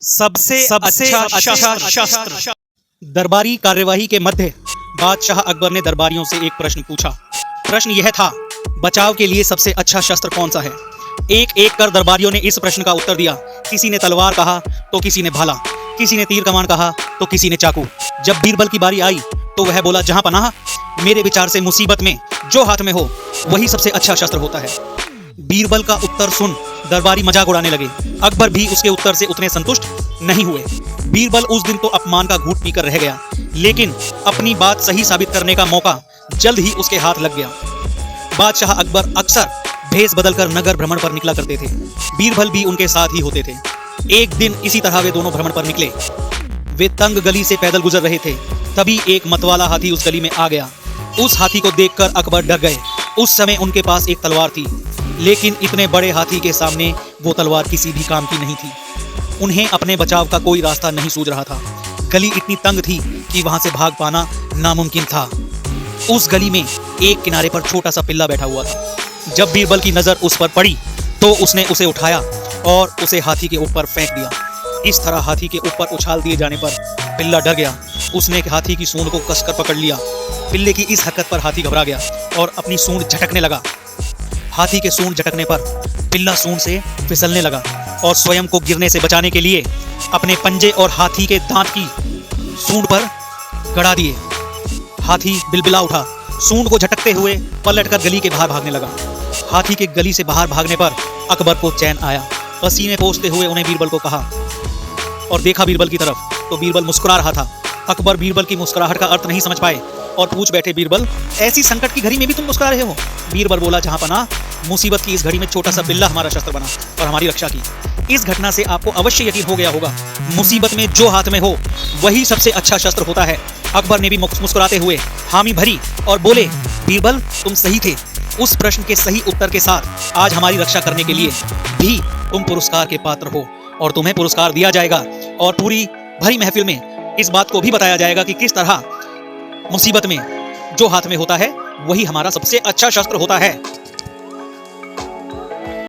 सबसे अच्छा शस्त्र। दरबारी कार्यवाही के मध्य बादशाह अकबर ने दरबारियों से एक प्रश्न पूछा। प्रश्न यह था, बचाव के लिए सबसे अच्छा शस्त्र कौन सा है। एक एक कर दरबारियों ने इस प्रश्न का उत्तर दिया। किसी ने तलवार कहा तो किसी ने भाला, किसी ने तीर कमान कहा तो किसी ने चाकू। जब बीरबल की बारी आई तो वह बोला, जहां पनाह, मेरे विचार से मुसीबत में जो हाथ में हो वही सबसे अच्छा शस्त्र होता है। बीरबल का उत्तर सुन दरबारी मजाक उड़ाने लगे। अकबर भी उसके उत्तर से उतने संतुष्ट नहीं हुए। बीरबल उस दिन तो अपमान का घूंट पीकर रह गया, लेकिन अपनी बात सही साबित करने का मौका जल्द ही उसके हाथ लग गया। बादशाह अकबर अक्सर भेष बदलकर नगर भ्रमण पर निकला करते थे। बीरबल भी उनके साथ ही होते थे। एक दिन इसी तरह वे दोनों भ्रमण पर निकले। वे तंग गली से पैदल गुजर रहे थे, तभी एक मतवाला हाथी उस गली में आ गया। उस हाथी को देखकर अकबर डर गए। उस समय उनके पास एक तलवार थी, लेकिन इतने बड़े हाथी के सामने वो तलवार किसी भी काम की नहीं थी। उन्हें अपने बचाव का कोई रास्ता नहीं सूझ रहा था। गली इतनी तंग थी कि वहां से भाग पाना नामुमकिन था। उस गली में एक किनारे पर छोटा सा पिल्ला बैठा हुआ था। जब बीरबल की नजर उस पर पड़ी तो उसने उसे उठाया और उसे हाथी के ऊपर फेंक दिया। इस तरह हाथी के ऊपर उछाल दिए जाने पर पिल्ला डर गया। उसने हाथी की सूंड को कसकर पकड़ लिया। पिल्ले की इस हरकत पर हाथी घबरा गया और अपनी सूंड झटकने लगा। हाथी के सूंड झटकने पर पिल्ला सूंड से फिसलने लगा और स्वयं को गिरने से बचाने के लिए अपने पंजे और हाथी के दांत की सूंड पर गड़ा दिए। हाथी बिलबिला उठा, सूंड को झटकते हुए पलटकर गली के बाहर भागने लगा। हाथी के गली से बाहर भागने पर अकबर को चैन आया। पसीने पोंछते हुए उन्हें बीरबल को कहा और देखा बीरबल की तरफ तो बीरबल मुस्कुरा रहा था। अकबर बीरबल की मुस्कुराहट का अर्थ नहीं समझ पाए और पूछ बैठे, बीरबल, ऐसी संकट की घड़ी में भी तुम मुस्कुरा रहे हो। बीरबल बोला, जहां पनाह, मुसीबत की इस घड़ी में छोटा सा पिल्ला हमारा शस्त्र बना और हमारी रक्षा की। इस घटना से आपको अवश्य यकीन हो गया होगा, मुसीबत में जो हाथ में हो वही सबसे अच्छा शस्त्र होता है। अकबर ने भी मुस्कुराते हुए हामी भरी और बोले, बीरबल, तुम सही थे। उस प्रश्न के सही उत्तर के साथ आज हमारी रक्षा करने के लिए भी तुम पुरस्कार के पात्र हो और तुम्हें पुरस्कार दिया जाएगा। और पूरी भरी महफिल में इस बात को भी बताया जाएगा कि किस तरह मुसीबत में जो हाथ में होता है वही हमारा सबसे अच्छा शस्त्र होता है।